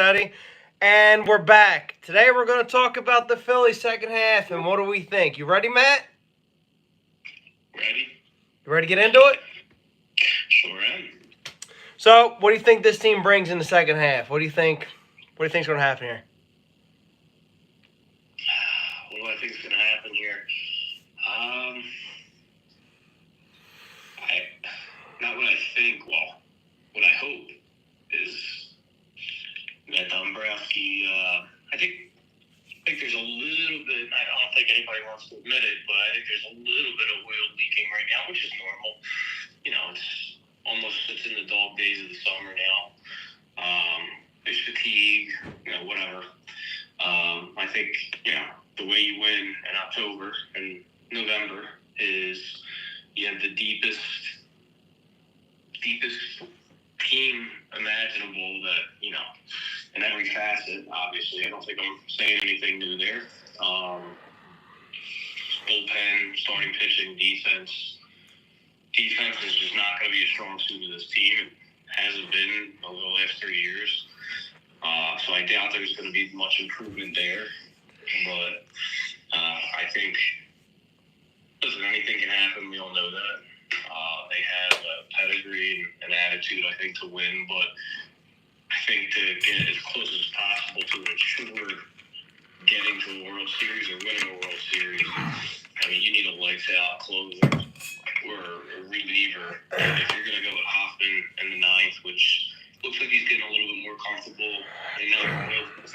everybody. And we're back. Today we're going to talk about the Phillies second half and what do we think. You ready, Matt? Ready? You ready to get into it? Sure am. So, what do you think this team brings in the second half? What do you think? What do you think's going to happen here? What do I think is going to happen here? Not what I think. Well, what I hope is that Dombrowski. I think there's a little bit. I don't think anybody wants to admit it, but I think there's a little bit of oil leaking right now, which is normal. You know, it's in the dog days of the summer now. There's fatigue, whatever. I think, the way you win in October and November is you have the deepest team imaginable that, in every facet, obviously. I don't think I'm saying anything new there. Bullpen, starting pitching, defense. Defense is just not going to be a strong suit of this team. It hasn't been over the last 3 years. So I doubt there's going to be much improvement there. But I think, listen, anything can happen. We all know that. They have a pedigree and attitude, I think, to win. But I think to get as close as possible to ensure getting to a World Series or winning a World Series, you need a lights-out closer or a reliever. If you're going to go with Hoffman in the ninth, which looks like he's getting a little bit more comfortable in but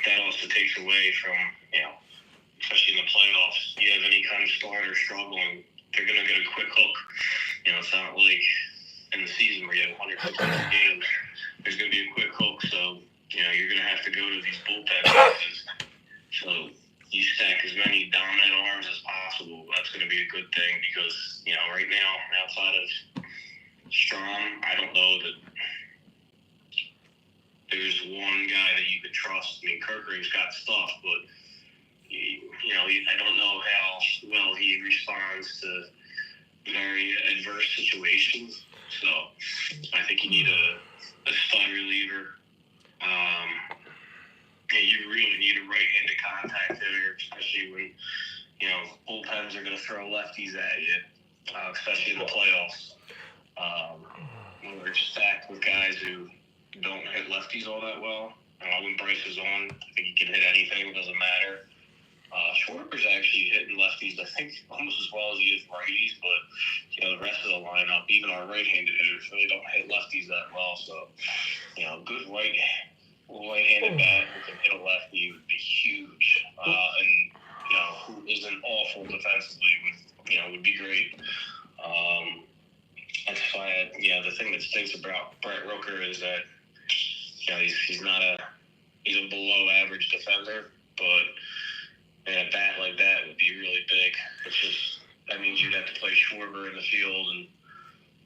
that also takes away from, especially in the playoffs, you have any kind of starter struggling, they're going to get a quick hook. It's not like in the season where you have 150 games, there's going to be a quick hook. So, you're going to have to go to these bullpen matches. So you stack as many dominant arms as possible. That's going to be a good thing because, right now, outside of Strom, I don't know that there's one guy that you could trust. Kirkring's got stuff, but, I don't know how well he responds to very adverse situations. So I think you need a stud reliever. You really need a right-handed contact hitter, especially when, bullpens are going to throw lefties at you, especially in the playoffs. When we're stacked with guys who don't hit lefties all that well. When Bryce is on, I think he can hit anything. It doesn't matter. Schwarber's actually hitting lefties, I think, almost as well as he is righties, but, the rest of the lineup, even our right-handed hitters, really don't hit lefties that well. So, good right-handed bat who can hit a lefty would be huge. Who isn't awful defensively would be great. That's why, the thing that stinks about Brett Rooker is that, he's a below-average defender, but a bat like that would be really big. It's just, that means you'd have to play Schwarber in the field, and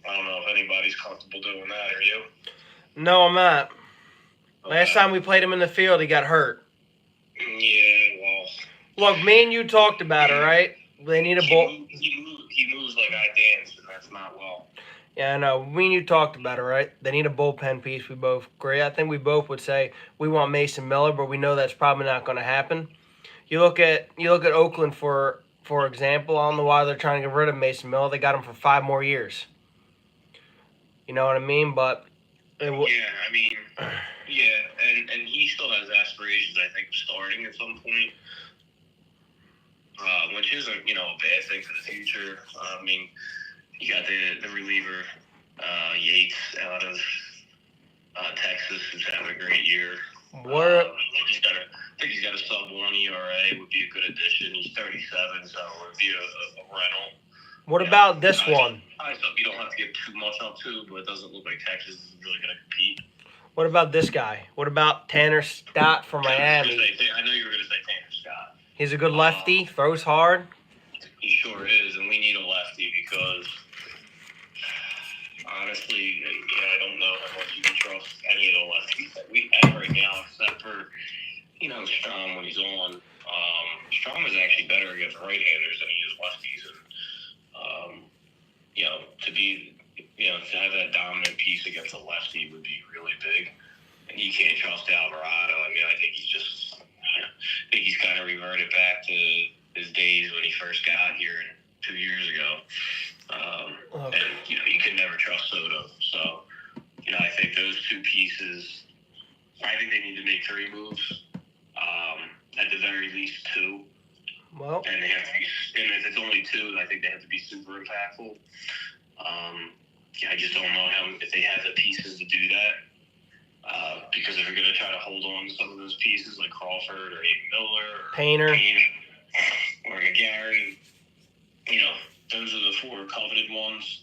I don't know if anybody's comfortable doing that, are you? No, I'm not. Okay. Last time we played him in the field, he got hurt. Yeah, well. Look, me and you talked about it, right? They need a bull. He moves like I dance, and that's not well. Yeah, I know. Me and you talked about it, right? They need a bullpen piece. We both agree. I think we both would say we want Mason Miller, but we know that's probably not going to happen. You look at Oakland for example. I don't know why they're trying to get rid of Mason Miller. They got him for 5 more years. You know what I mean? But and he still has aspirations, I think, of starting at some point, which isn't a bad thing for the future. You got the reliever Yates out of Texas, who's having a great year. I think he's got a sub-1 ERA. Would be a good addition. He's 37, so it would be a rental. What about this one? I hope you don't have to get too much up to, but it doesn't look like Texas is really going to compete. What about this guy? What about Tanner Scott from Miami? I know you were going to say Tanner Scott. He's a good lefty, throws hard. He sure is, and we need a lefty because, honestly, I don't know how much you can trust any of the lefties that we have right now, except for, Strom when he's on. Strom is actually better against right-handers than he is lefties, and to have that dominant piece against a lefty would be really big. And you can't trust Alvarado. I mean, I think he's kind of reverted back to his days when he first got here 2 years ago. Okay. And, you can never trust Soto. So, I think those two pieces, I think they need to make 3 moves. At the very least 2. Well, and they have to be, and if it's only 2, I think they have to be super impactful. I just don't know if they have the pieces to do that. Because if you're going to try to hold on to some of those pieces like Crawford or Aiden Miller or Painter or McGarry, those are the 4 coveted ones.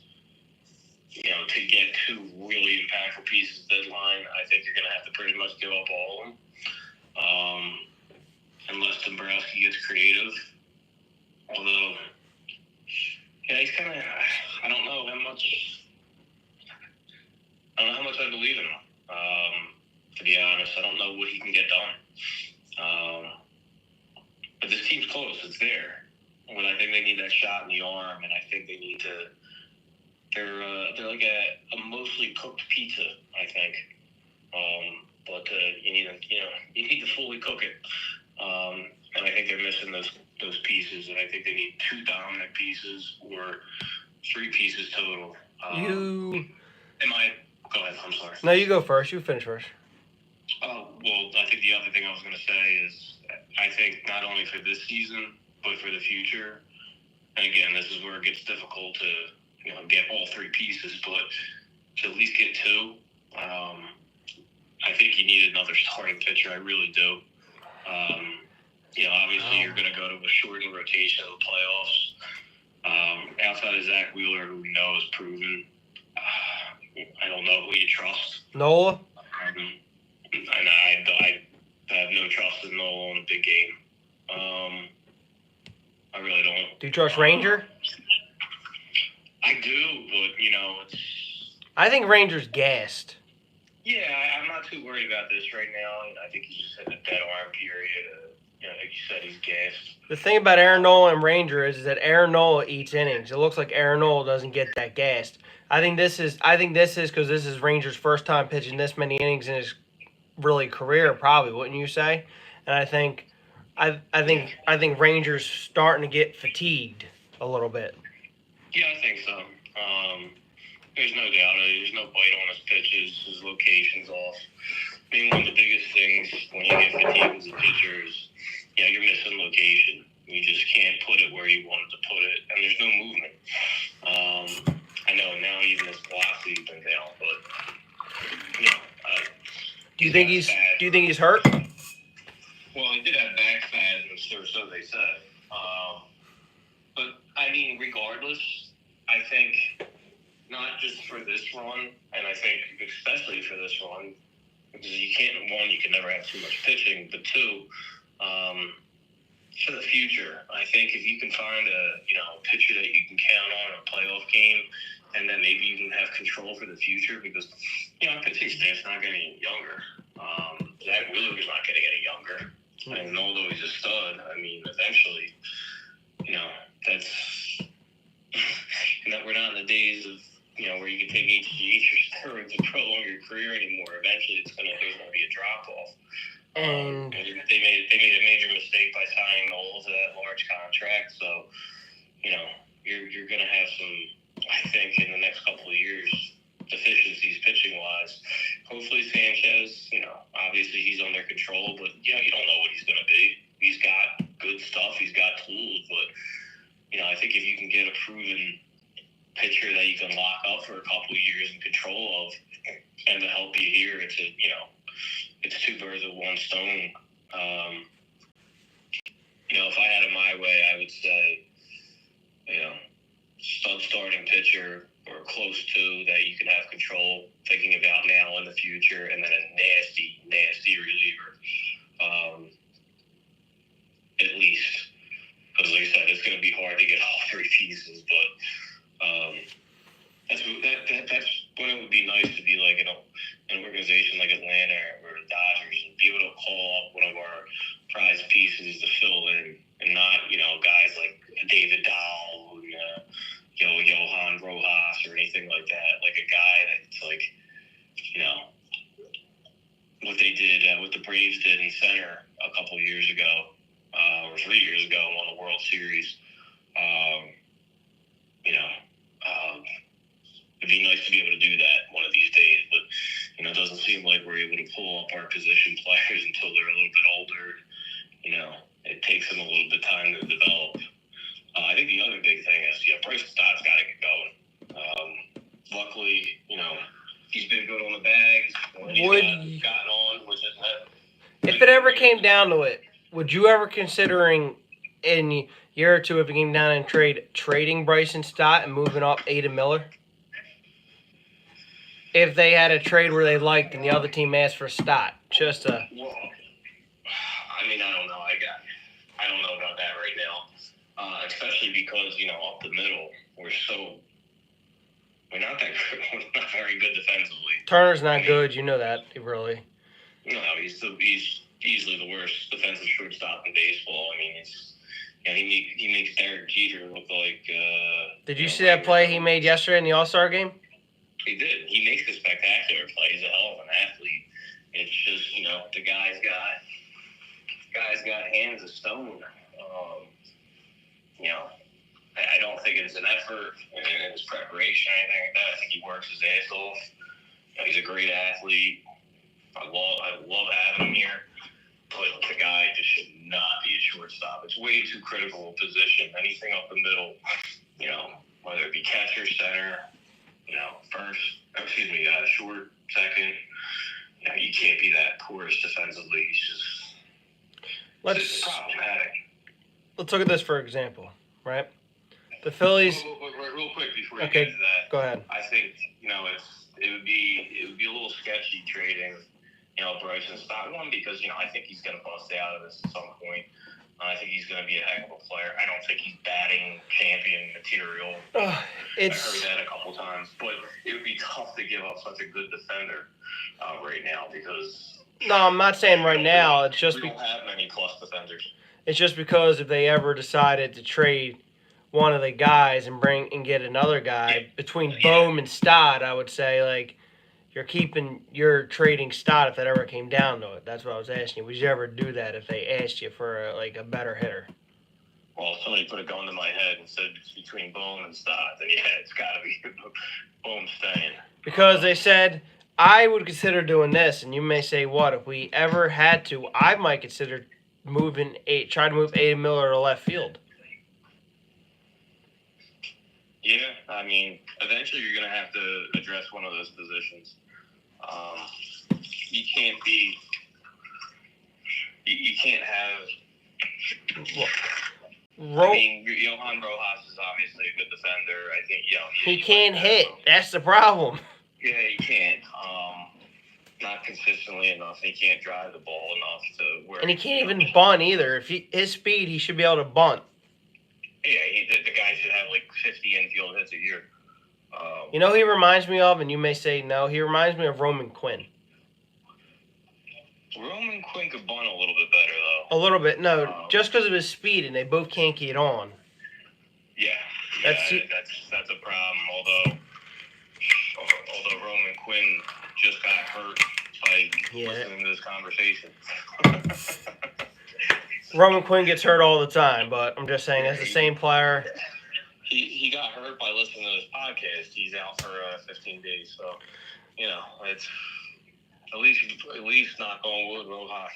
To get 2 really impactful pieces deadline, I think you're going to have to pretty much give up all of them. Unless Dombrowski gets creative. Although, he's kind of, I don't know how much I believe in him. To be honest, I don't know what he can get done. But this team's close. It's there. But I think they need that shot in the arm, and I think they need to. They're like a mostly cooked pizza, I think. But you need to fully cook it. And I think they're missing those pieces, and I think they need 2 dominant pieces or 3 pieces total. Go ahead, I'm sorry. No, you go first. You finish first. Oh, well, I think the other thing I was going to say is I think not only for this season, but for the future, and again, this is where it gets difficult to get all 3 pieces, but to at least get 2, I think you need another starting pitcher. I really do. Obviously you're going to go to a shortened rotation in the playoffs. Outside of Zach Wheeler, who we know is proven, I don't know who you trust. Nola? And I have no trust in Nola in a big game. I really don't. Do you trust Ranger? I do, but, it's... I think Ranger's gassed. Yeah, I'm not too worried about this right now. I think he's just in a dead arm period. Like you said, he's gassed. The thing about Aaron Nola and Ranger is that Aaron Nola eats innings. It looks like Aaron Nola doesn't get that gassed. I think this is because this is Ranger's first time pitching this many innings in his really career, probably, wouldn't you say? And I think Ranger's starting to get fatigued a little bit. Yeah, I think so. There's no doubt. There's no bite on his pitches. His location's off. I mean, one of the biggest things when you get fatigued as a pitcher is, you're missing location. You just can't put it where you wanted to put it, and there's no movement. I know now even his velocity's been down, but Do you think he's hurt? Well, he did have back spasms, or so they said. But I mean, regardless, I think not just for this run, and I think especially for this run, because you can never have too much pitching, but 2, for the future, I think if you can find a pitcher that you can count on in a playoff game, and then maybe you can have control for the future, because our pitching staff's not getting any younger. Zach Wheeler's not getting any younger, and although he's a stud, I mean, eventually, that's we're not in the days of where you can take HGH or steroids to prolong your career anymore. Eventually, there's gonna be a drop off. And they made a major mistake by signing Noel to that large contract. So, you're going to have some, I think, in the next couple of years, deficiencies pitching wise. Hopefully Sanchez, obviously he's under control, but you don't know what he's going to be. He's got good stuff. He's got tools, but I think if you can get a proven pitcher that you can lock up for a couple of years in control of, and to help you here, it's it's 2 birds with 1 stone. If I had it my way, I would say, starting pitcher or close to that you can have control, thinking about now in the future, and then a nasty, nasty reliever, at least. Because like I said, it's going to be hard to get all 3 pieces, but that's when it would be nice to be like an organization like Atlanta or the Dodgers and be able to call up one of our prize pieces to fill in, and not guys like David Dahl and Johan Rojas or anything like that. Like a guy that's like what they did, what the Braves did in center a couple years ago, or 3 years ago, and won the World Series. You know, it'd be nice to be able to do that one of these days, but it doesn't seem like we're able to pull up our position players until they're a little bit older. It takes them a little bit of time to develop. I think the other big thing is, Bryson Stott's got to get going. Luckily, he's been good on the bags. He's gotten on, which is if it ever came down to it, would you ever considering in a year or two if it came down and trading Bryson Stott and moving up Ada Miller? If they had a trade where they liked and the other team asked for Stott, Well, I don't know. I don't know about that right now, especially because up the middle we're not that good. We're not very good defensively. Turner's not good. You know that, really. No, he's easily the worst defensive shortstop in baseball. He makes Derek Jeter look like. Did you see that play he made yesterday in the All-Star game? He did. He makes a spectacular play. He's a hell of an athlete. It's just the guy's got hands of stone. I don't think it's an effort in his preparation or anything like that. I think he works his ass off. He's a great athlete. I love having him here. But the guy just should not be a shortstop. It's way too critical a position. Anything up the middle, whether it be catcher, center, short, second. You can't be that porous defensively. It's just problematic. Let's look at this for example, right? The Phillies. Real quick before you Okay, get to that, go ahead. I think it would be a little sketchy trading Bryson Stott. One, because I think he's going to bust out of this at some point. I think he's going to be a heck of a player. I don't think he's batting champion material. I heard that a couple times, but it would be tough to give up such a good defender right now because. No, I'm not saying right now. It's just we don't have many plus defenders. It's just because if they ever decided to trade one of the guys and get another guy between Bohm and Stott, I would say you're trading Stott if that ever came down to it. That's what I was asking you. Would you ever do that if they asked you for a better hitter? Well, if somebody put a gun to my head and said it's between Bohm and Stott, then it's got to be Bohm staying. Because they said I would consider doing this, and you may say, what if we ever had to? I might consider try to move Ada Miller to left field. Yeah, eventually you're going to have to address one of those positions. You can't have. Johan Rojas is obviously a good defender. I think he can't hit. That's the problem. Yeah, he can't. Not consistently enough. He can't drive the ball enough to where. And he can't even bunt either. If his speed, he should be able to bunt. Yeah, the guy should have 50 infield hits a year. He reminds me of, and you may say no, he reminds me of Roman Quinn. Roman Quinn could bunt a little bit better, though. A little bit, no, just because of his speed, and they both can't get on. Yeah, that's a problem. Although Roman Quinn just got hurt by listening to this conversation. Roman Quinn gets hurt all the time, but I'm just saying that's the same player. He got hurt by listening to this podcast. He's out for 15 days, so it's at least knock on wood, Rojas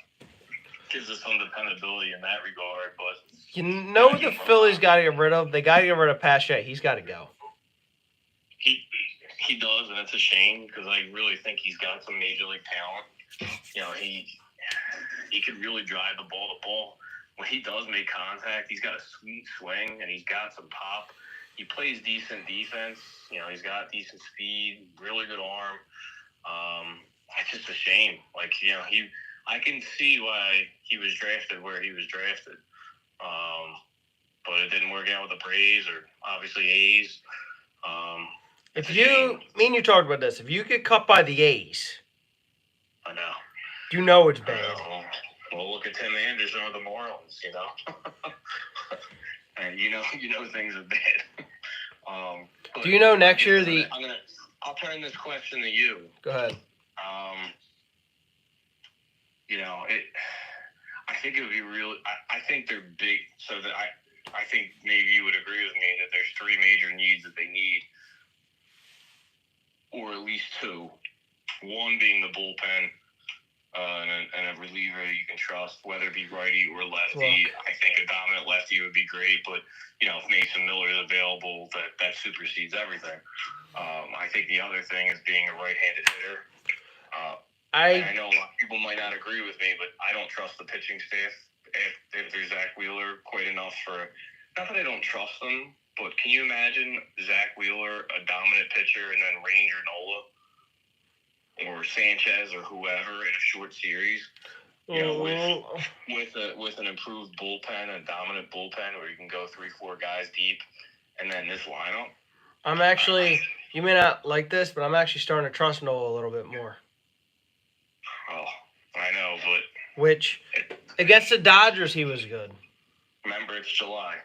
gives us some dependability in that regard. But the Phillies got to get rid of. They got to get rid of Pache. He's got to go. He does, and it's a shame because I really think he's got some major league talent. He could really drive the ball to ball. When he does make contact, he's got a sweet swing and he's got some pop. He plays decent defense. He's got decent speed, really good arm. It's just a shame. I can see why he was drafted where he was drafted. But it didn't work out with the Braves or obviously A's. Me and you talked about this. If you get cut by the A's, I know. You know it's bad. Well, look at Tim Anderson or the Marlins, and you know things are bad. Do you know next year I'll turn this question to you. Go ahead. I think it would be real. I think they're big. So that I think maybe you would agree with me that there's three major needs that they need, or at least two. One being the bullpen, and a reliever you can trust, whether it be righty or lefty. Look. I think a dominant lefty would be great, but if Mason Miller is available, that supersedes everything. I think the other thing is being a right-handed hitter. I know a lot of people might not agree with me, but I don't trust the pitching staff if there's Zach Wheeler quite enough for. Not that I don't trust them, but can you imagine Zach Wheeler, a dominant pitcher, and then Ranger Nola or Sanchez or whoever in a short series? With an improved bullpen, a dominant bullpen where you can go 3-4 guys deep, and then this lineup. I'm actually, you may not like this, but I'm actually starting to trust Noah a little bit more. Oh, I know, but which against the Dodgers he was good. Remember, it's July.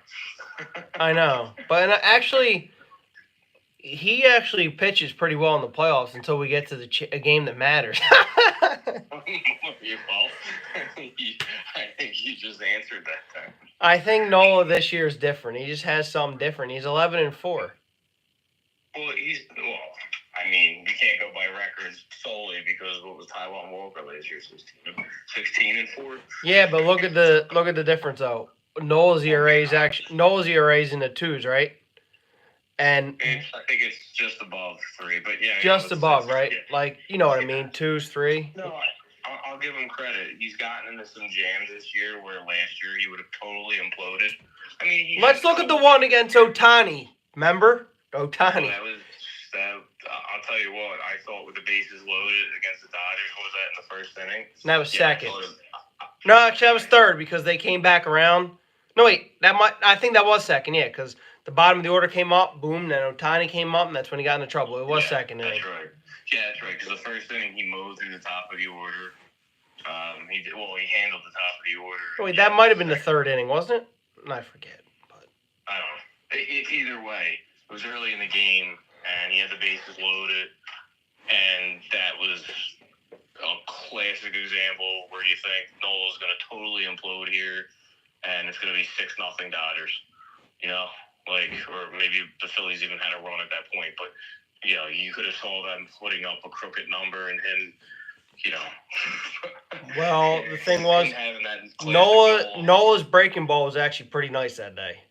I know, but he actually pitches pretty well in the playoffs until we get to a game that matters. Well, I think you just answered that time. I think Nola this year is different. He just has something different. He's 11-4. Well, I mean, we can't go by records solely because what was Taiwan Walker last year? 16-4. Yeah, but look at the difference though. Nola's ERA is in the twos, right? And I think it's just above 3, but yeah. Just above, right? Yeah. Like, you know what I mean? 2s, 3. No, I'll give him credit. He's gotten into some jams this year where last year he would have totally imploded. I mean, let's look at the one against Ohtani. Remember? Ohtani. I'll tell you what, I thought with the bases loaded against the Dodgers, what was that in the first inning? That was second. No, actually, that was third because they came back around. No, wait, I think that was second, yeah, because the bottom of the order came up, boom, then Ohtani came up, and that's when he got into trouble. It was second inning. That's right. Yeah, that's right, because the first inning he mowed through the top of the order. He handled the top of the order. Wait, that might have been the third inning, wasn't it? I forget. But I don't know. Either way, it was early in the game, and he had the bases loaded, and that was a classic example where you think Nola's going to totally implode here, and it's going to be 6-0 Dodgers. Or maybe the Phillies even had a run at that point, but you could have saw them putting up a crooked number and him, Well, the thing was, Nola's breaking ball was actually pretty nice that day.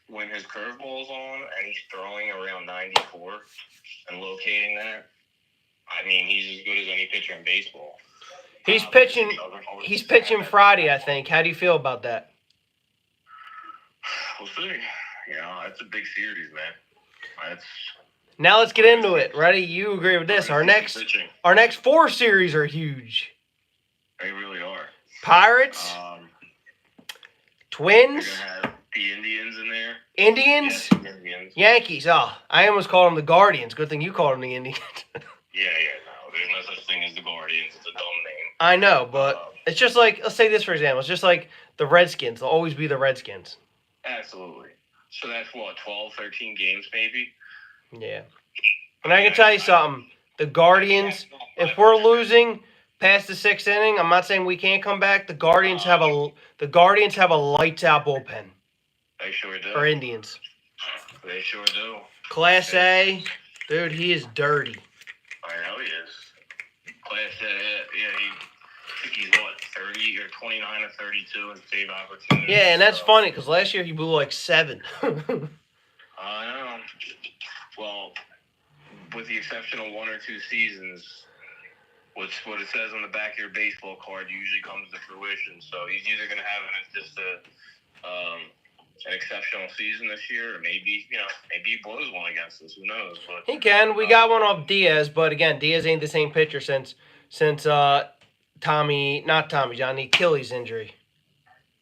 When his curveball's on and he's throwing around 94 and locating that, I mean, he's as good as any pitcher in baseball. He's pitching Friday, I think. How do you feel about that? We'll see. That's a big series, man. Now let's get into it. Ready? You agree with this? Our next 4 series are huge. They really are. Pirates, Twins, you're gonna have the Indians in there. Indians, yeah, Indians. Yankees. Oh, I almost called them the Guardians. Good thing you called them the Indians. No, there's no such thing as the Guardians. It's a dumb name. I know, but it's just like, let's say this for example. It's just like the Redskins. They'll always be the Redskins. Absolutely. So that's what, 12, 13 games maybe? Yeah. And I can tell you something. The Guardians, if we're losing past the 6th inning, I'm not saying we can't come back. The Guardians have a lights out bullpen. They sure do. For Indians. They sure do. Class A, dude, he is dirty. I know he is. Class A, I think he's 30 or 29 or 32 in save opportunities. Yeah, and that's funny because last year he blew like 7. I know. Well, with the exception of 1 or 2 seasons, what it says on the back of your baseball card usually comes to fruition. So he's either going to have an exceptional season this year, or maybe he blows one against us. Who knows? But he can. We got one off Diaz, but again, Diaz ain't the same pitcher since the Achilles injury.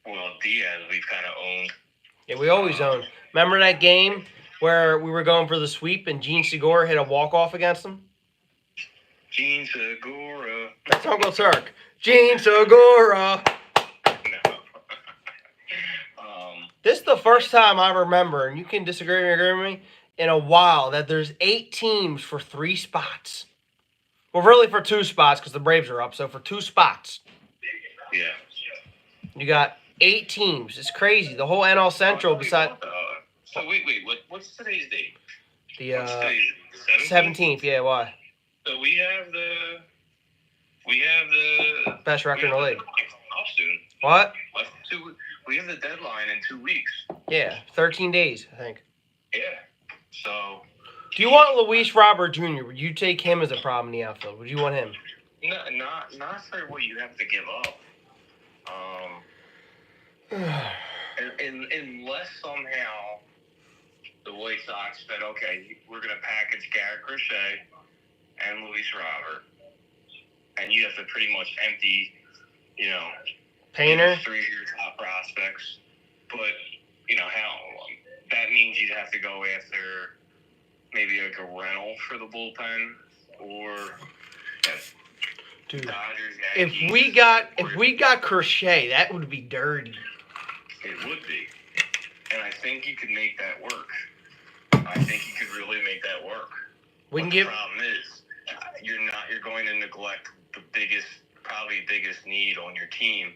Well, Diaz, we've kind of owned. Yeah, we always own. Remember that game where we were going for the sweep and Gene Segura hit a walk-off against him? Gene Segura. That's Uncle Turk. Gene Segura. No. This is the first time I remember, and you can disagree or agree with me, in a while that there's 8 teams for 3 spots. Well, really for 2 spots because the Braves are up, so for 2 spots. Yeah. You got 8 teams. It's crazy. The whole NL Central besides So wait, what's today's date? the What's today's 17th. Yeah, why? So we have the Best record in the league. Soon. What? We have the deadline in 2 weeks. Yeah, 13 days, I think. Yeah. So. Do you want Luis Robert Jr.? Would you take him as a problem in the outfield? Would you want him? No, not for what you have to give up. Unless somehow the White Sox said, okay, we're going to package Garrett Crochet and Luis Robert, and you have to pretty much empty, Painter, 3 of your top prospects. But that means you'd have to go after maybe like a rental for the bullpen or dude. Dodgers. If Yankees, we got Crochet, that would be dirty. It would be, and I think you could make that work. I think you could really make that work. The problem is, you're going to neglect the probably biggest need on your team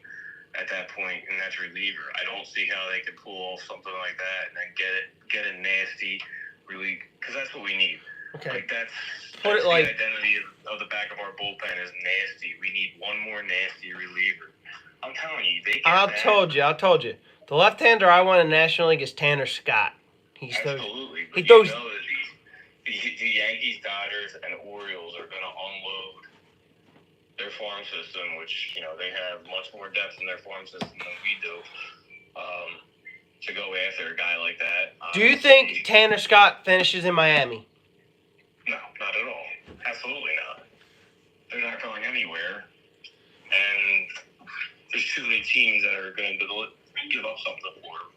at that point, and that's reliever. I don't see how they could pull off something like that and then get a nasty relief, because that's what we need. Okay. Like that's the identity of the back of our bullpen is nasty. We need one more nasty reliever. I'm telling you, I told you. The left-hander I want in the National League is Tanner Scott. Absolutely. He throws. Know that the Yankees, Dodgers, and Orioles are going to unload their farm system, which they have much more depth in their farm system than we do. To go after a guy like that. Do you think Tanner Scott finishes in Miami? No, not at all. Absolutely not. They're not going anywhere, and there's too many teams that are going to give up something for him.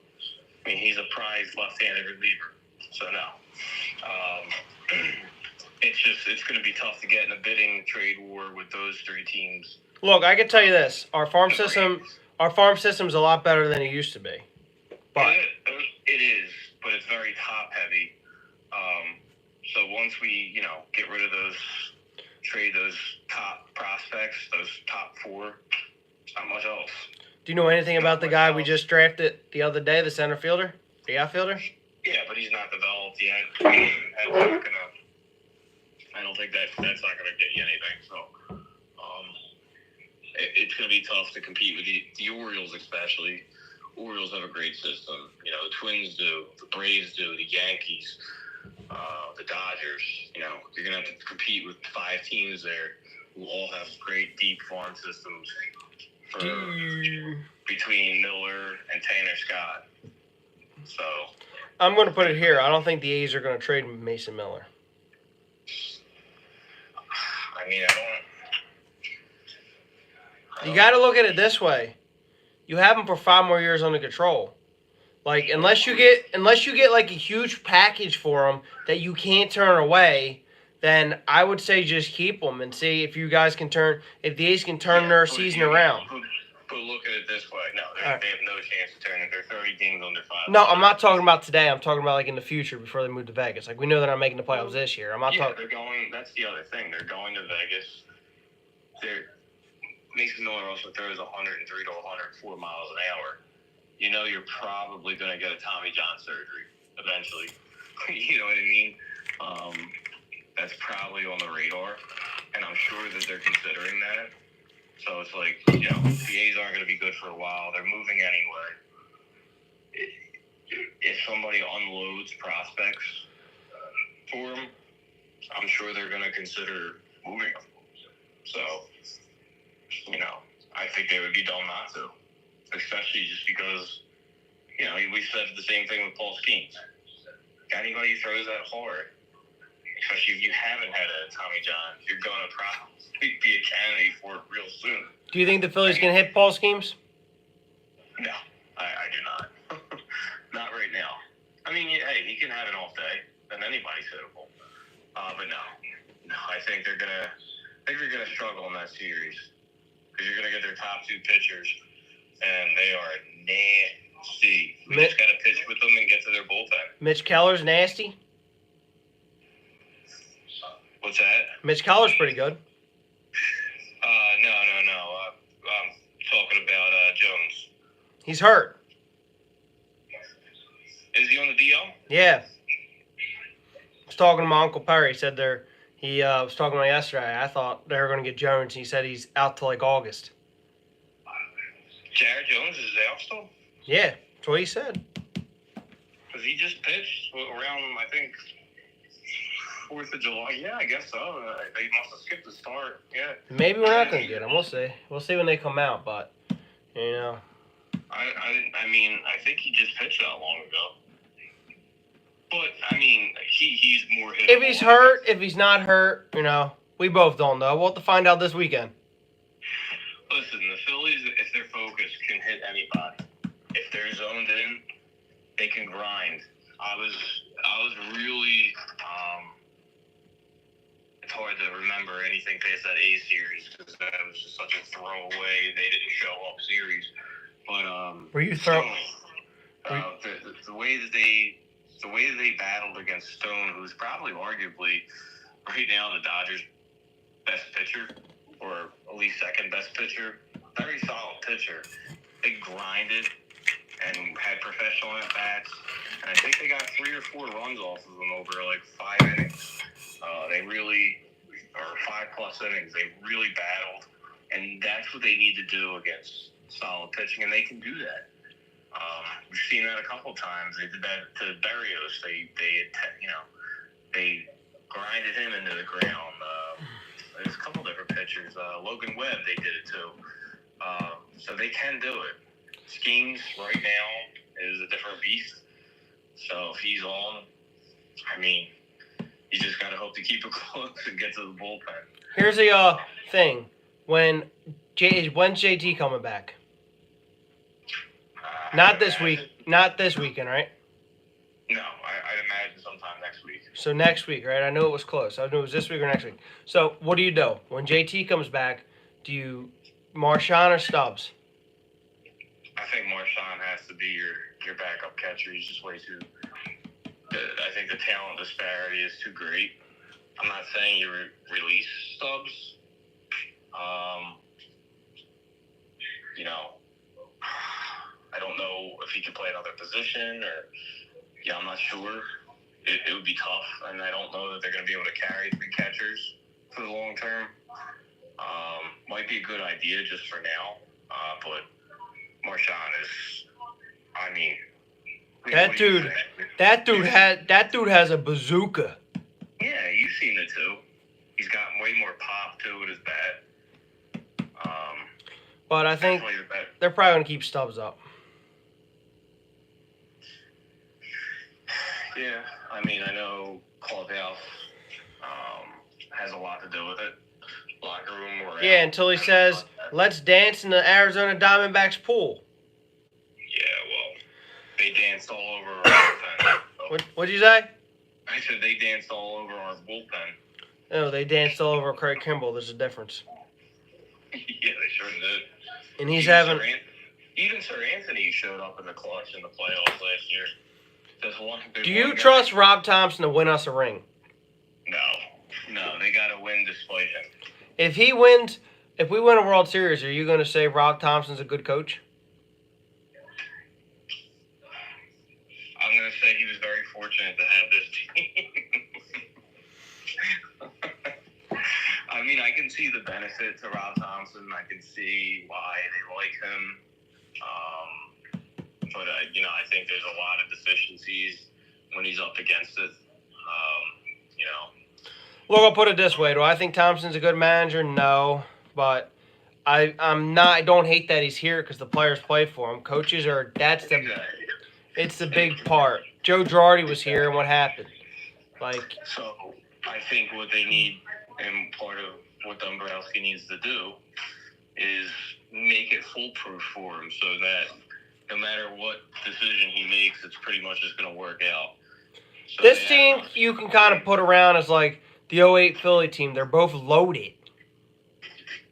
I mean, he's a prized left-handed reliever, so no. It's going to be tough to get in a bidding trade war with those 3 teams. Look, I can tell you this: our farm system's a lot better than it used to be. But it is, but it's very top-heavy. So once we, get rid of trade those top prospects, those top 4, not much else. Do you know anything about the guy we just drafted the other day, the center fielder, the outfielder? Yeah, but he's not developed yet. I don't think that's not gonna get you anything. So, it's gonna be tough to compete with the Orioles, especially. Orioles have a great system. The Twins do, the Braves do, the Yankees, the Dodgers. You're gonna have to compete with 5 teams there who all have great deep farm systems. Between Miller and Tanner Scott. So I'm going to put it here. I don't think the A's are going to trade Mason Miller. I mean, you got to look at it this way. You have him for 5 more years under control. Like unless you get like a huge package for him that you can't turn away, then I would say just keep him and see if you guys can if the A's can turn their season around. But look at it this way. No, they have no chance to turn it. They're 30 games under 5. No, I'm not talking about today. I'm talking about like in the future before they move to Vegas. Like we know they're not making the playoffs this year. I'm not talking. They're going. That's the other thing. They're going to Vegas. Mason Miller also throws 103 to 104 miles an hour. You're probably going to get a Tommy John surgery eventually. You know what I mean? That's probably on the radar, and I'm sure that they're considering that. So it's like, the A's aren't going to be good for a while. They're moving anyway. If somebody unloads prospects for them, I'm sure they're going to consider moving them. So, I think they would be dumb not to. Especially just because, we said the same thing with Paul Skeens. Anybody who throws that hard, especially if you haven't had a Tommy John, you're going to probably be a candidate for it real soon. Do you think the Phillies can hit Paul Skeens? No, I do not. Not right now. I mean, hey, he can have an off day, and anybody's hittable. But no, I think they're gonna struggle in that series because you're gonna get their top 2 pitchers, and they are nasty. We just gotta pitch with them and get to their bullpen. Mitch Keller's nasty. What's that? Mitch Keller's pretty good. No. I'm talking He's hurt. Is he on the DL? Yeah. I was talking to my Uncle Perry. He said he was talking to me yesterday. I thought they were going to get Jones. He said he's out till like August. Jared Jones is out still? Yeah, that's what he said. Because he just pitched around, I think, 4th of July. Yeah, I guess so. They must have skipped the start. Yeah. Maybe we're not going to get him. We'll see. We'll see when they come out. But, you know. I mean, I think he just pitched that long ago. But, I mean, he's more hittable. If he's hurt, if he's not hurt, you know, we both don't know. We'll have to find out this weekend. Listen, the Phillies, if they're focused, can hit anybody. If they're zoned in, they can grind. I was really, it's hard to remember anything past that A series because that was just such a throwaway. They didn't show up series. But Were you throwing? The way that they battled against Stone, who's probably arguably right now the Dodgers' best pitcher, or at least second best pitcher, very solid pitcher. They grinded and had professional at bats, and I think they got 3 or 4 runs off of them over like 5 innings. They really, or 5+ innings. They really battled, and that's what they need to do against solid pitching, and they can do that. We've seen that a couple times. They did that to Berrios. They grinded him into the ground. There's a couple different pitchers. Logan Webb, they did it too. So they can do it. Skeens right now is a different beast. So if he's on, I mean, you just got to hope to keep it close and get to the bullpen. Here's the thing. When's JT coming back? Not this week. Not this weekend, right? No, I'd imagine sometime next week. So next week, right? I knew it was close. I knew it was this week or next week. So what do you do? When JT comes back, do you Marchand or Stubbs? I think Marchand has to be your backup catcher. He's just way too... I think the talent disparity is too great. I'm not saying you release Stubbs. I don't know if he can play another position or... Yeah, I'm not sure. It would be tough, and I don't know that they're going to be able to carry 3 catchers for the long term. Might be a good idea just for now, but Marchand is, I mean... That dude has a bazooka. Yeah, you've seen it too. He's got way more pop too with his bat. But I think they're probably going to keep Stubbs up. Yeah, I mean, I know clubhouse has a lot to do with it. Locker room or yeah, until he says, "Let's dance in the Arizona Diamondbacks pool." Yeah, well, they danced all over our bullpen. What'd you say? I said they danced all over our bullpen. No, they danced all over Craig Kimbrell. There's a difference. Yeah, they sure did. And he's having... Even Sir Anthony showed up in the clutch in the playoffs last year. Do you trust Rob Thompson to win us a ring? No, they got to win despite him. If we win a World Series, are you going to say Rob Thompson's a good coach? I'm going to say he was very fortunate to have this team. I mean, I can see the benefit to Rob Thompson. I can see why they like him. But, I think there's a lot of deficiencies when he's up against it. Look, I'll put it this way. Do I think Thompson's a good manager? No. But I don't hate that he's here because the players play for him. Coaches it's the big part. Joe Girardi was here, and what happened? So I think what they need, and part of what Dombrowski needs to do, is make it foolproof for him so that no matter what decision he makes, it's pretty much just going to work out. So this team you can kind of put around as like the 08 Philly team. They're both loaded.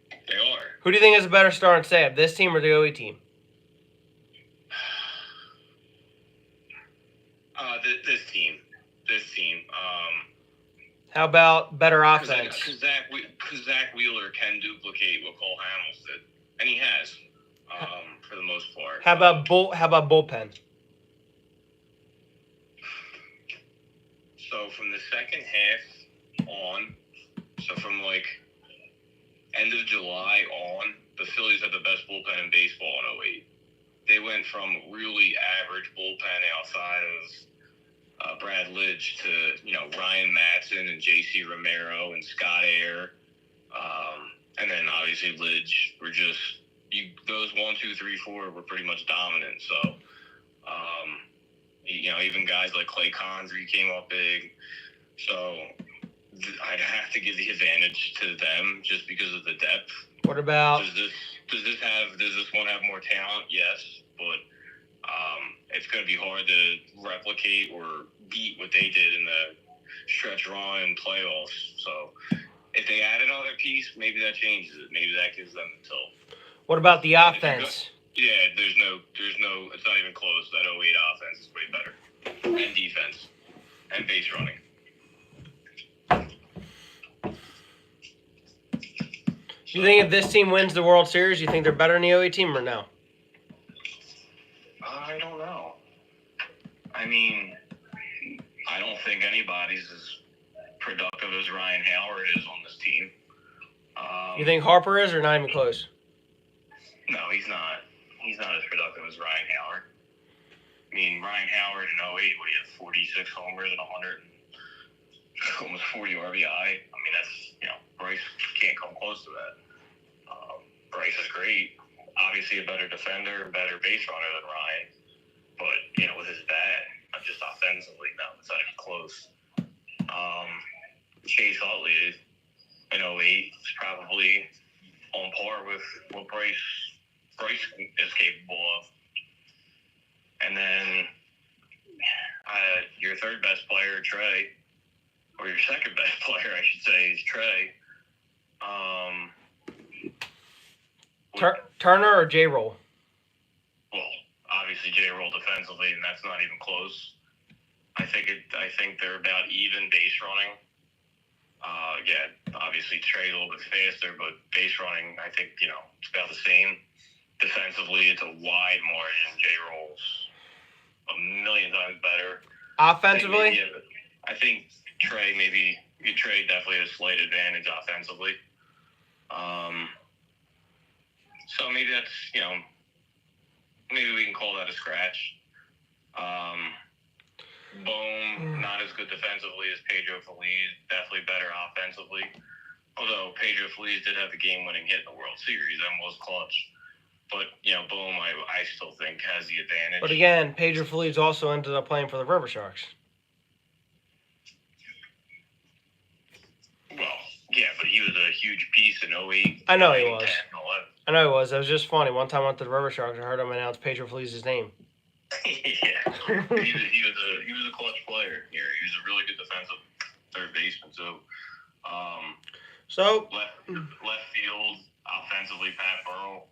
They are. Who do you think has a better starting staff, this team or the 08 team? This team. How about better offense? Because Zach Wheeler can duplicate what Cole Hamels did, and he has, for the most part. How about bullpen? So from the second half on, so from like end of July on, the Phillies had the best bullpen in baseball in '08. They went from really average bullpen outside of Brad Lidge to Ryan Matson and J.C. Romero and Scott Air, and then obviously Lidge were just those 1, 2, 3, 4 were pretty much dominant. So even guys like Clay Condrey came up big. So I'd have to give the advantage to them just because of the depth. What about does this one have more talent? Yes, but it's going to be hard to replicate or beat what they did in the stretch run and playoffs. So if they add another piece, maybe that changes it. Maybe that gives them the tilt. What about the offense? There's no. It's not even close. That '08 offense is way better, and defense, and base running. Do you think if this team wins the World Series, you think they're better than the '08 team or no? I don't know. I mean, I don't think anybody's as productive as Ryan Howard is on this team. You think Harper is or not even close? No, he's not. He's not as productive as Ryan Howard. I mean, Ryan Howard in '08, he had 46 homers and 100, almost 40 RBI. I mean, that's, Bryce can't come close to that. Bryce is great. Obviously a better defender, better base runner than Ryan. But, with his bat, just offensively, no, it's not even close. Chase Utley in '08 is probably on par with what Bryce is capable of. And then your third best player, Trey, or your second best player, I should say, is Trey. Turner or J-Roll? Well, obviously J-Roll defensively, and that's not even close. I think they're about even base running. Obviously Trey's a little bit faster, but base running, I think, it's about the same. Defensively, it's a wide margin. J-Roll's a million times better. Offensively? I think Trey definitely has a slight advantage offensively. So maybe that's, maybe we can call that a scratch. Bohm, not as good defensively as Pedro Feliz, definitely better offensively. Although Pedro Feliz did have the game-winning hit in the World Series and was clutch. But, Bohm, I still think has the advantage. But again, Pedro Feliz also ended up playing for the River Sharks. Well, yeah, but he was a huge piece in '08. I know he was. I know he was. It was just funny. One time I went to the River Sharks, I heard him announce Pedro Feliz's name. Yeah, he was a clutch player here. He was a really good defensive third baseman. So, left field offensively, Pat Burrell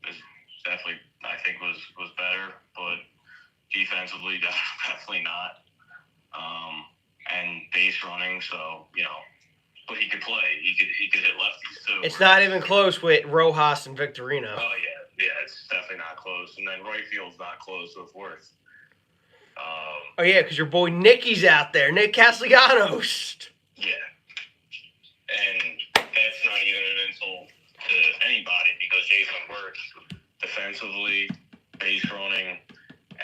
is definitely, I think, was better, but defensively, definitely not. And base running, so but he could play. He could hit lefties too. It's not even close with Rojas and Victorino. Oh yeah, it's definitely not close. And then right field's not close with Worth. Oh yeah, because your boy Nicky's out there, Nick Castellanos. Yeah, and that's not even an insult to anybody because Jason Worth, defensively, base running,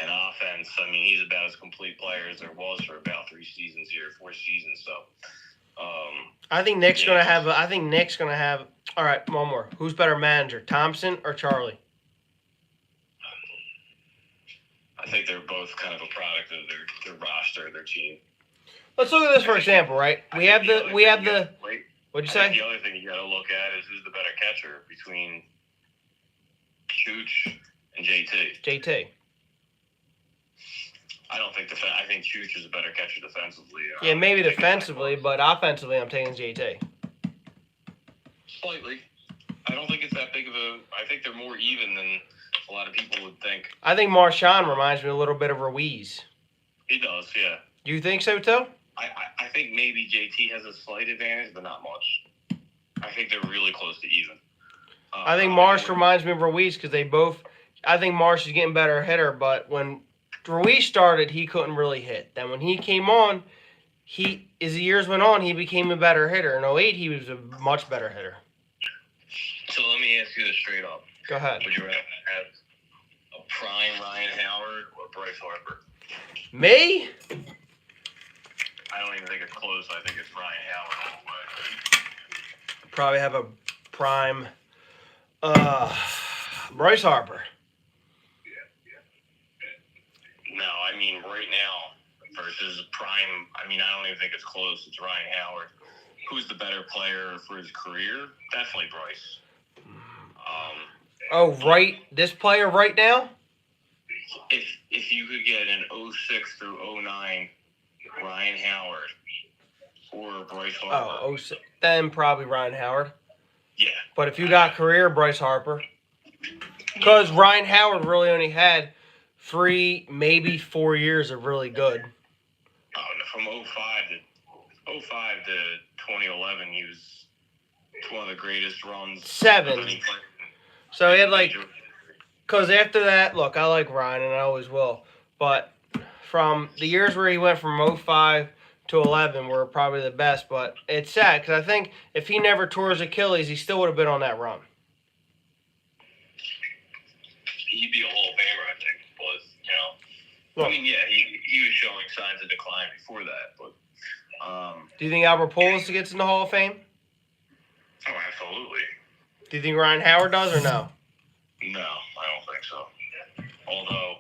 and offense. I mean, he's about as complete player as there was for about 4 seasons. So. I think Nick's gonna have. All right, one more. Who's better manager, Thompson or Charlie? I think they're both kind of a product of their roster, their team. Let's look at this for example, right? We have the. What'd you say? The other thing you got to look at is who's the better catcher between Chooch and JT. JT. I think Chooch is a better catcher defensively. Yeah, maybe defensively, but offensively, I'm taking JT. Slightly. I don't think it's that big of a. I think they're more even than a lot of people would think. I think Marchand reminds me a little bit of Ruiz. He does, yeah. You think so too? I think maybe JT has a slight advantage, but not much. I think they're really close to even. I think Marsh reminds me of Ruiz because they both I think Marsh is getting better hitter, but when Ruiz started, he couldn't really hit. Then when he came on, as the years went on, he became a better hitter. In '08, he was a much better hitter. So let me ask you this straight up. Go ahead. Would you rather have a prime Ryan Howard or Bryce Harper? Me? I don't even think it's close. I think it's Ryan Howard all the way. Probably have a prime Bryce Harper. No, I mean right now versus prime. I mean, I don't even think it's close. It's Ryan Howard. Who's the better player for his career? Definitely Bryce. This player right now? If you could get an 06 through 09 Ryan Howard or Bryce Harper. Then probably Ryan Howard. Yeah. But if you got career Bryce Harper, because Ryan Howard really only had 3, maybe 4 years of really good. From 05 to 2011, he was one of the greatest runs. 7. So he had because after that, look, I like Ryan and I always will. But from the years where he went from 05 to 11 were probably the best. But it's sad because I think if he never tore his Achilles, he still would have been on that run. He'd be a Hall of Famer, I think. But, I mean, yeah, he was showing signs of decline before that. But do you think Albert Pujols gets in the Hall of Fame? Oh, absolutely. Do you think Ryan Howard does or no? No, I don't think so. Although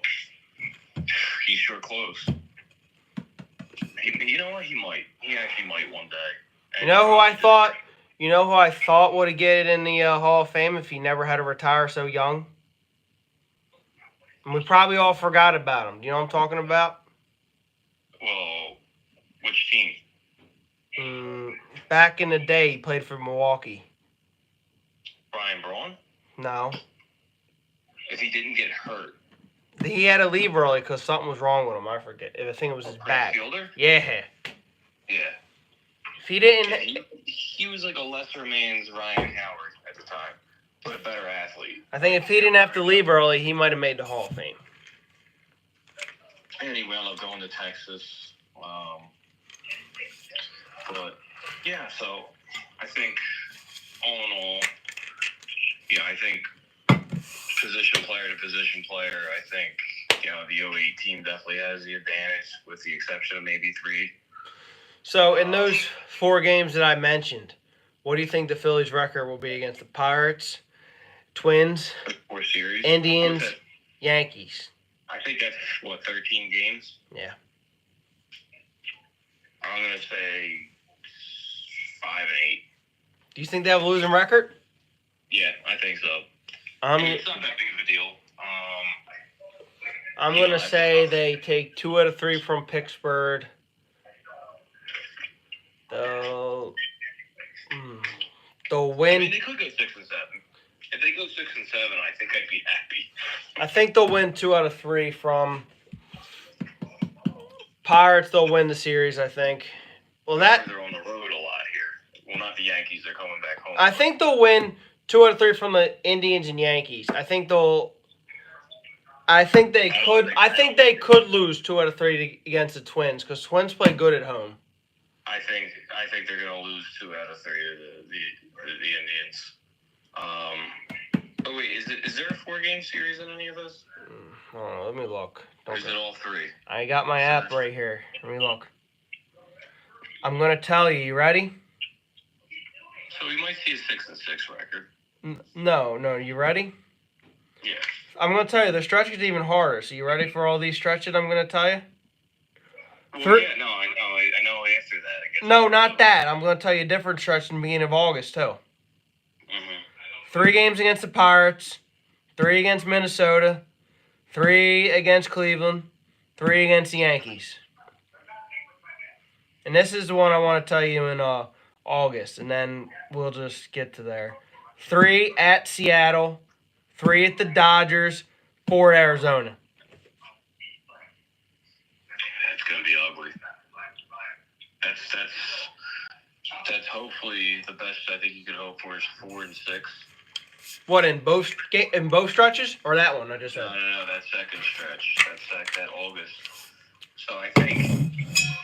he's sure close. You know what? He might. He actually might one day. You know who I thought would have get it in the Hall of Fame if he never had to retire so young? And we probably all forgot about him. Do you know what I'm talking about? Well, which team? Back in the day, he played for Milwaukee. Brian Braun? No. If he didn't get hurt. He had to leave early because something was wrong with him. I forget. I think it was his back. Fielder? Yeah. Yeah. If he didn't... He was like a lesser man's Ryan Howard at the time, but a better athlete. I think if he didn't have to leave early, he might have made the Hall of Fame. And he wound up going to Texas. But, yeah, so I think, all in all, I think position player to position player, I think, the 08 team definitely has the advantage with the exception of maybe 3. So, in those 4 games that I mentioned, what do you think the Phillies' record will be against the Pirates, Twins, 4 series, Indians, Yankees? I think that's, 13 games? Yeah. I'm going to say 5-8. Do you think they have a losing record? Yeah, I think so. It's not that big of a deal. I'm going to say they take 2 out of 3 from Pittsburgh. They'll win. I mean, they could go 6-7. If they go 6-7, I think I'd be happy. I think they'll win 2 out of 3 from Pirates. They'll win the series, I think. Well, they're on the road a lot here. Well, not the Yankees. They're coming back home. I think they'll win 2 out of 3 from the Indians and Yankees. I think they could lose 2 out of 3 against the Twins because Twins play good at home. I think they're going to lose 2 out of 3 to the Indians. Oh wait, is there a 4-game series in any of this? Hold on, let me look. Or is it all 3? I got my app right here. Let me look. I'm gonna tell you. You ready? So we might see a 6-6 record. No. You ready? Yeah. I'm gonna tell you the stretch is even harder. So you ready for all these stretches I'm gonna tell you? Well, yeah, no, I know after that. I guess no, not that. I'm going to tell you a different stretch in the beginning of August, too. 3 games against the Pirates, 3 against Minnesota, 3 against Cleveland, 3 against the Yankees. And this is the one I want to tell you in August, and then we'll just get to there. 3 at Seattle, 3 at the Dodgers, 4 at Arizona. That's going to be ugly. That's hopefully the best I think you could hope for is 4 and 6. What, in both stretches or that one I just said? No, that second stretch, that August. So I think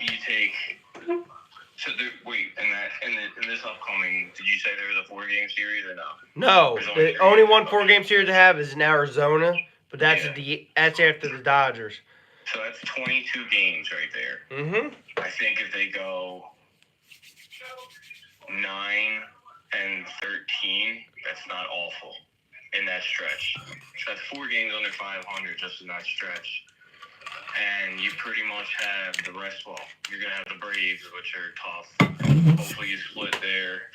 you take. So wait, in this upcoming, did you say there was a 4-game series or no? No, the only one 4-game series to have is in Arizona, but that's that's after the Dodgers. So that's 22 games right there. Mm-hmm. I think if they go 9 and 13, that's not awful in that stretch. So that's 4 games under 500 just in that stretch. And you pretty much have the rest. Well, you're going to have the Braves, which are tough. Hopefully you split there.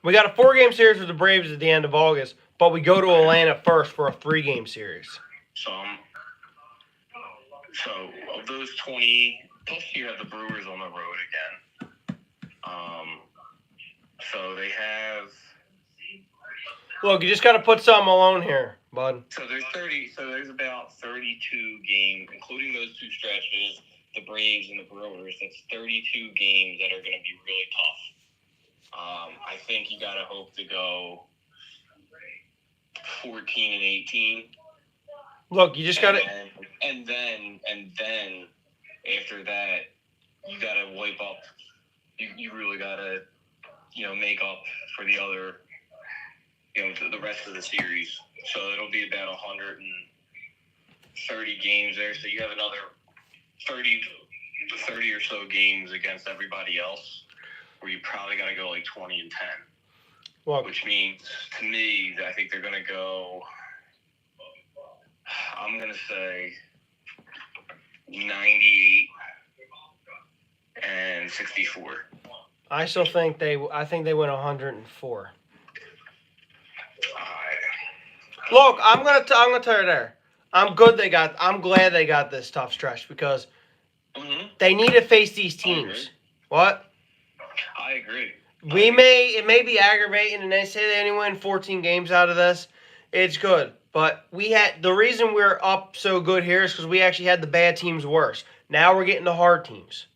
We got a 4-game series with the Braves at the end of August, but we go to Atlanta first for a 3-game series. So of those 20, plus you have the Brewers on the road again. So they have. Look, you just got to put something alone here, bud. So there's 30. So there's about 32 games, including those 2 stretches, the Braves and the Brewers. That's 32 games that are going to be really tough. I think you got to hope to go 14 and 18. Look, you just got to. And then after that, you got to wipe up. You really got to, make up for the other, the rest of the series. So it'll be about 130 games there. So you have another 30 or so games against everybody else, where you probably got to go like 20 and 10. Well, which means, to me, I think they're going to go, I'm going to say 98 and 64. I still think they win 104. Look, I'm gonna tell you there. I'm glad they got this tough stretch because they need to face these teams. What? I agree. It may be aggravating, and they say they only win 14 games out of this. It's good, but the reason we're up so good here is because we actually had the bad teams worse. Now we're getting the hard teams.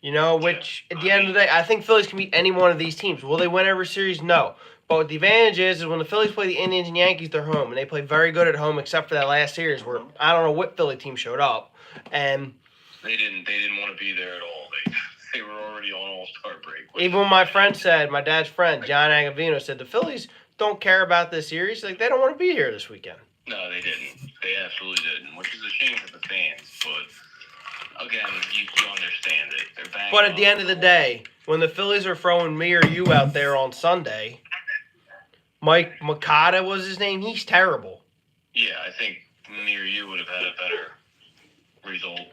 Which at the end of the day, I think Phillies can beat any one of these teams. Will they win every series? No. But what the advantage is when the Phillies play the Indians and Yankees, they're home, and they play very good at home, except for that last series where I don't know what Philly team showed up, and they didn't want to be there at all. They were already on All-Star break. Even when my dad's friend John Agavino said the Phillies don't care about this series, like they don't want to be here this weekend. No, they didn't. They absolutely didn't, which is a shame for the fans, but. Again, you understand it. But at the end of the day, when the Phillies are throwing me or you out there on Sunday, Mike Makata was his name. He's terrible. Yeah, I think me or you would have had a better result.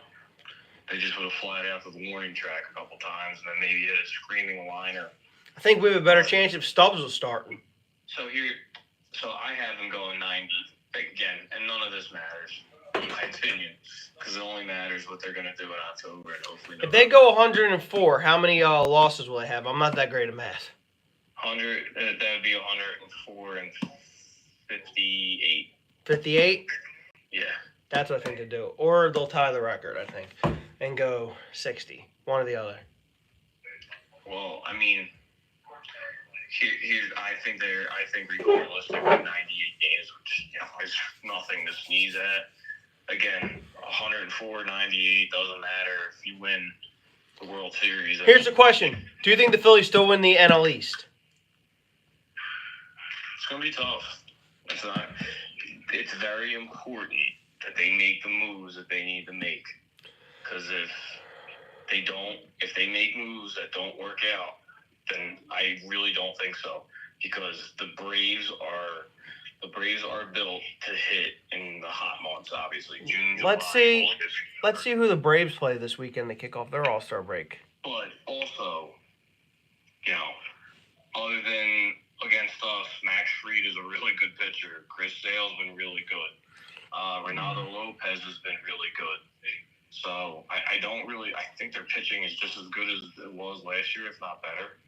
They just would have flat out to the warning track a couple times and then maybe hit a screaming liner. I think we have a better chance if Stubbs was starting. So I have them going 90 again, and none of this matters. In my opinion, because it only matters what they're going to do in October and hopefully. If they go 104, how many losses will they have? I'm not that great at math. 100. That would be 104 and 58. 58? Yeah. That's what I think they do, or they'll tie the record, I think, and go 60. One or the other. Well, I mean, I think regardless they win 98 games, which is nothing to sneeze at. Again, 104, 98 doesn't matter if you win the World Series. Here's the question: do you think the Phillies still win the NL East? It's gonna be tough. It's very important that they make the moves that they need to make. Because if they make moves that don't work out, then I really don't think so. Because the Braves are built to hit in the hot months, obviously. June, July, Let's see August. who the Braves play this weekend to kick off their All-Star break. But also, other than against us, Max Fried is a really good pitcher. Chris Sale's been really good. Renato Lopez has been really good. So I think their pitching is just as good as it was last year, if not better.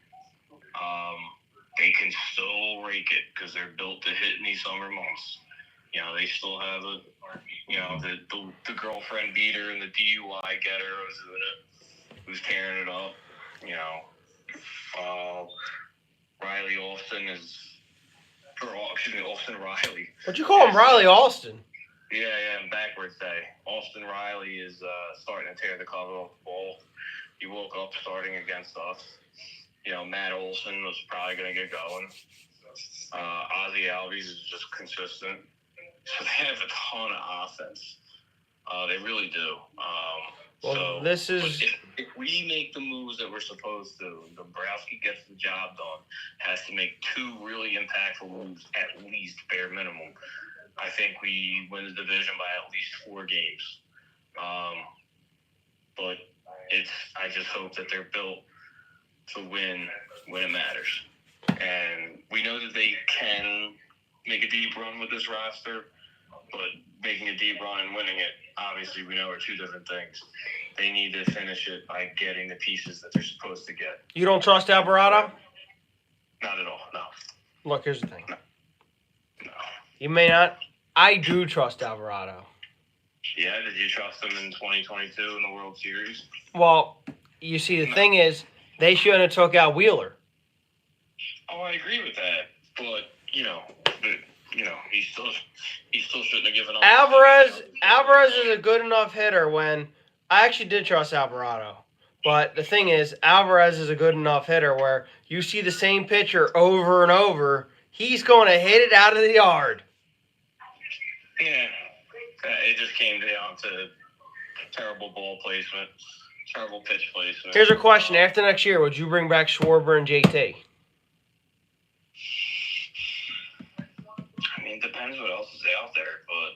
They can still rake it because they're built to hit in these summer months. They still have the girlfriend beater and the DUI getter who's tearing it up. Riley Austin is Austin Riley. What you call him, Riley Alston? Yeah, backwards day. Austin Riley is starting to tear the cover off the ball. He woke up starting against us. Matt Olson was probably going to get going. Ozzie Albies is just consistent. So they have a ton of offense. They really do. If we make the moves that we're supposed to, Dombrowski gets the job done, has to make 2 really impactful moves at least, bare minimum. I think we win the division by at least 4 games. But I just hope that they're built to win when it matters. And we know that they can make a deep run with this roster, but making a deep run and winning it, obviously, we know are 2 different things. They need to finish it by getting the pieces that they're supposed to get. You don't trust Alvarado? Not at all, no. Look, here's the thing. No. You may not. I do trust Alvarado. Yeah, did you trust him in 2022 in the World Series? Well, you see, the thing is, they shouldn't have took out Wheeler. Oh, I agree with that, but he still shouldn't have given up. Alvarez is a good enough hitter when I actually did trust Alvarado, but the thing is, Alvarez is a good enough hitter where you see the same pitcher over and over, he's going to hit it out of the yard. Yeah, it just came down to terrible ball placement, terrible pitch placement. Here's a question: after next year, would you bring back Schwarber and JT? I mean, it depends what else is out there, but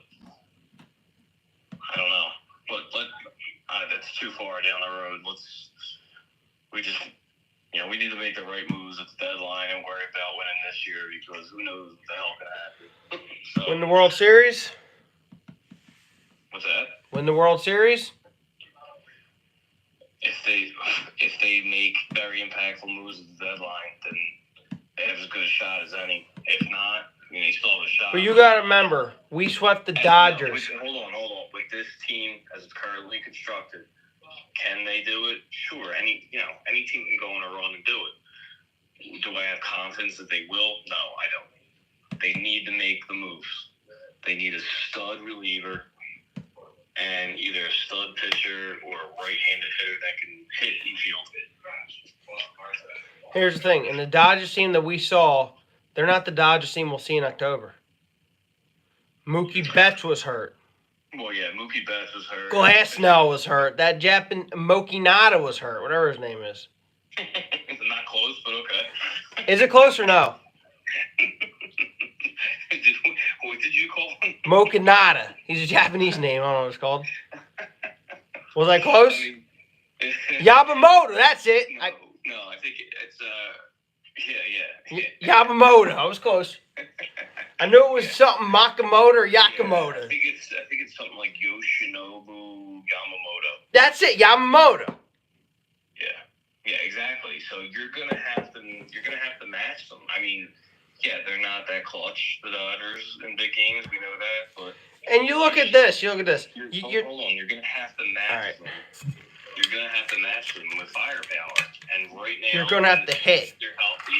I don't know. But that's too far down the road. We need to make the right moves at the deadline and worry about winning this year because who knows what the hell can happen. Win the World Series? What's that? Win the World Series? If they make very impactful moves at the deadline, then they have as good a shot as any. If not, they still have a shot. But you got to remember, we swept the Dodgers. Hold on. With this team as it's currently constructed, can they do it? Sure. Any team can go on a run and do it. Do I have confidence that they will? No, I don't. They need to make the moves. They need a stud reliever and either a stud pitcher or a right-handed hitter that can hit infield. Here's the thing. In the Dodgers team that we saw, they're not the Dodgers team we'll see in October. Mookie Betts was hurt. Well, yeah, Mookie Betts was hurt. Glasnow was hurt. That Japan Mokinata was hurt, whatever his name is. Not close, but okay. Is it close or no? What did you call him? Mokinata. He's a Japanese name. I don't know what it's called. Was I close? Yamamoto. That's it. No, I think it's yeah. Yamamoto. I was close. I knew it was something Makamoto or Yakamoto. I think it's something like Yoshinobu Yamamoto. That's it, Yamamoto. Yeah, exactly. So you're gonna have to match them. I mean, yeah, they're not that clutch, the Dodgers, in big games. We know that, but and you look at this. Hold on. You're gonna have to match them. You're gonna have to match them with firepower. And right now, you're gonna have to hit. They're healthy.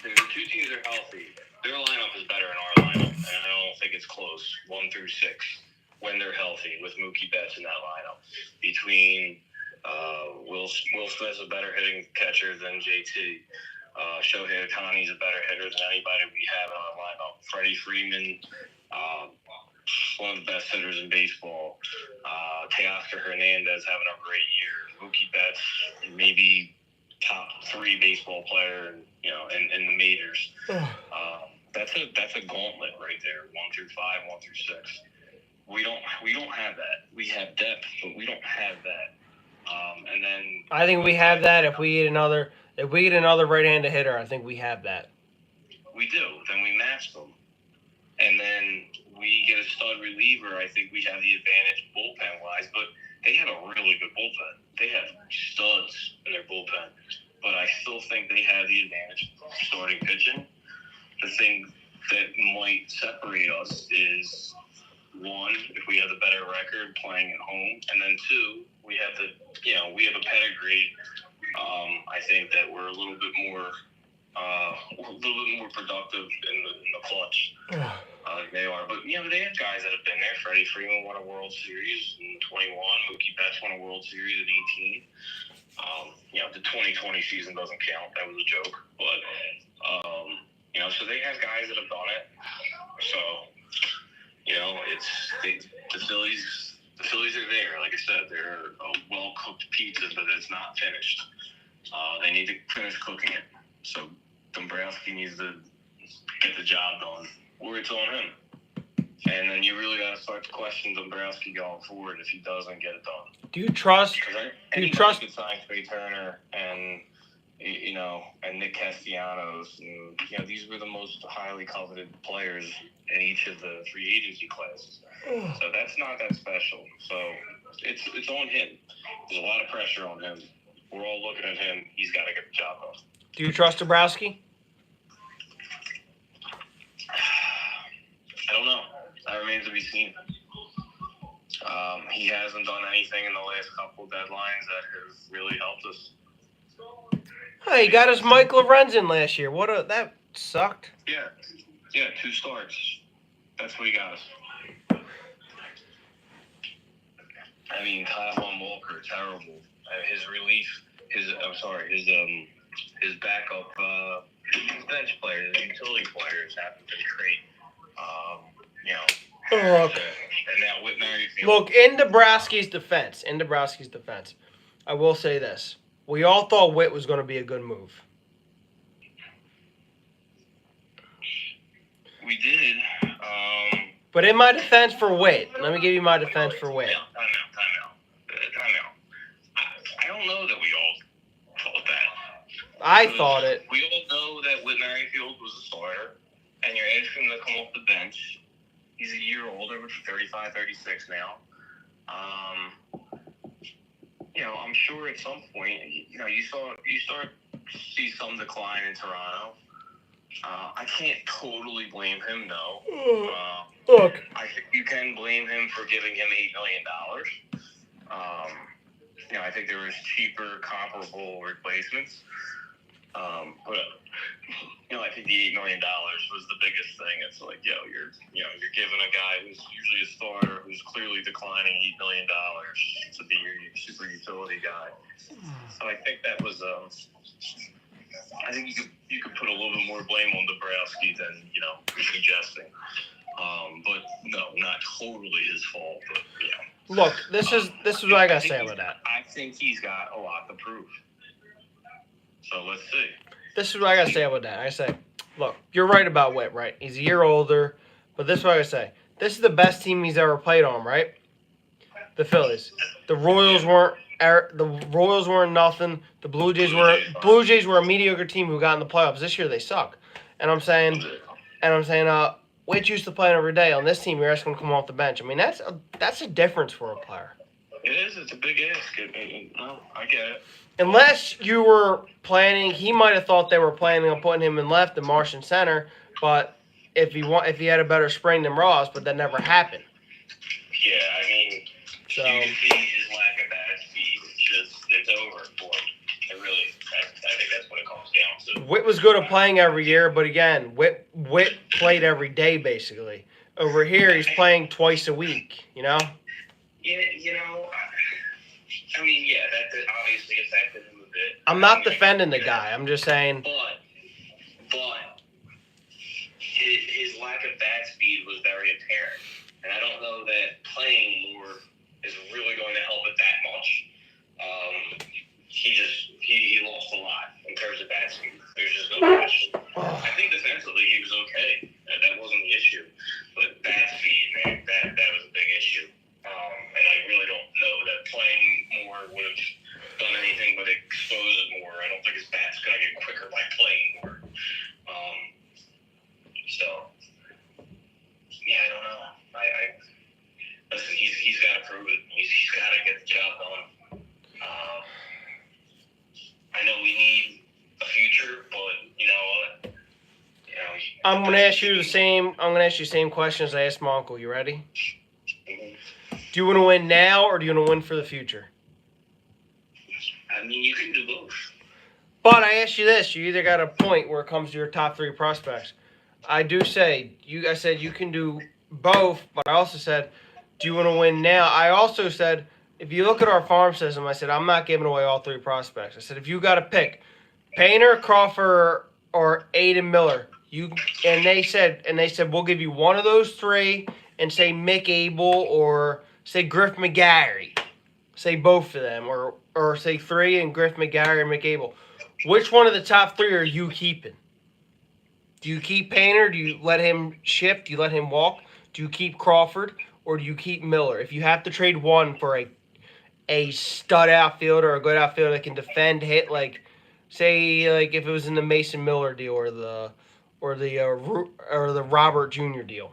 The 2 teams are healthy. Their lineup is better than our lineup, and I don't think it's close. 1 through 6 when they're healthy with Mookie Betts in that lineup. Between Will Smith's a better hitting catcher than JT. Shohei Ohtani's a better hitter than anybody we have in our lineup. Freddie Freeman, one of the best hitters in baseball. Teoscar Hernandez having a great year. Mookie Betts, maybe top 3 baseball player, in the majors. That's a gauntlet right there. 1 through 5, 1 through 6. We don't have that. We have depth, but we don't have that. And then I think we have that if we get another right-handed hitter. I think we have that. We do. Then we match them, and then we get a stud reliever. I think we have the advantage bullpen-wise, but they have a really good bullpen. They have studs in their bullpen, but I still think they have the advantage starting pitching. The thing that might separate us is, 1, if we have the better record playing at home, and then 2, we have a pedigree. I think that we're a little bit more a little bit more productive in the clutch. They are. But, they have guys that have been there. Freddie Freeman won a World Series in 21. Mookie Betts won a World Series in 18. The 2020 season doesn't count. That was a joke. But, so they have guys that have done it. So, the Phillies. The Phillies are there. Like I said, they're a well-cooked pizza, but it's not finished. They need to finish cooking it. So Dombrowski needs to get the job done, or it's on him. And then you really got to start to question Dombrowski going forward if he doesn't get it done. Do you trust? Do you trust? Could sign Trey Turner and and Nick Castellanos, and these were the most highly coveted players in each of the free agency classes. So that's not that special. So it's on him. There's a lot of pressure on him. We're all looking at him. He's got to get the job done. Do you trust Dombrowski? I don't know. That remains to be seen. He hasn't done anything in the last couple of deadlines that has really helped us. Hey, he got his Mike Lorenzen last year. That sucked. Yeah, 2 starts. That's what he got us. I mean, Kyle Walker, terrible. His relief, his backup bench players, utility players haven't been great. And now Whit Merrifield. Look, in Dombrowski's defense, I will say this. We all thought Whit was going to be a good move. We did. But in my defense for Whit, let me give you my defense for Whit. Time out. I don't know that we all thought that. I thought it. We all know that Whit Merrifield was a starter, and you're asking him to come off the bench. He's a year older, which is 35, 36 now. I'm sure at some point, you start to see some decline in Toronto. I can't totally blame him, no. Look. I think you can blame him for giving him $8 million. I think there was cheaper, comparable replacements. But I think the $8 million was the biggest thing. It's like, you're giving a guy who's usually a starter, who's clearly declining $8 million to be your super utility guy. So I think that was, I think you could put a little bit more blame on Dombrowski than you're suggesting. But no, not totally his fault. But Look, this is what I gotta say about that. I think he's got a lot to prove. So let's see. This is what I gotta say about that. I say, look, you're right about Whit, right? He's a year older, but this is what I gotta say. This is the best team he's ever played on, right? The Phillies. The Royals weren't nothing. The Blue Jays were a mediocre team who got in the playoffs. This year they suck. And I'm saying, Whit used to play every day. On this team, you're asking him to come off the bench. I mean, that's a difference for a player. It is. It's a big ask. No, I get it. Unless you were planning, he might have thought they were planning on putting him in left and Marsh in center. But if he had a better spring than Ross, but that never happened. Yeah, I mean, you can see his lack of bat speed. It's over for him. I think that's what it comes down to. Whit was good at playing every year, but again, Whit played every day basically. Over here, he's playing twice a week. Yeah, I mean, that obviously affected him a bit. I'm not defending the guy. I'm just saying. But his lack of bat speed was very apparent, and I don't know that playing more is really going to help it that much. He lost a lot in terms of bat speed. There's just no question. I think defensively he was okay. That wasn't the issue, but bat speed, man, that was a big issue. And I really don't know that playing more would have done anything but expose it more. I don't think his bat's going to get quicker by playing more. I don't know. Listen, he's got to prove it. He's got to get the job done. I know we need a future, but you know what? I'm going to ask you the same question as I asked my uncle. You ready? Mm-hmm. Do you want to win now or do you want to win for the future? I mean, you can do both. But I ask you this: you either got a point where it comes to your top 3 prospects. I do say I said you can do both, but I also said, do you want to win now? I also said if you look at our farm system, I said I'm not giving away all 3 prospects. I said if you got to pick Painter, Crawford, or Aiden Miller, they said we'll give you one of those 3 and say Mick Abel or say Griff McGarry. Say both of them, or say 3 and Griff McGarry or Mick Abel. Which one of the top 3 are you keeping? Do you keep Painter? Do you let him shift? Do you let him walk? Do you keep Crawford? Or do you keep Miller? If you have to trade one for a stud outfielder or a good outfielder that can defend, hit, say if it was in the Mason Miller deal or the Robert Jr. deal,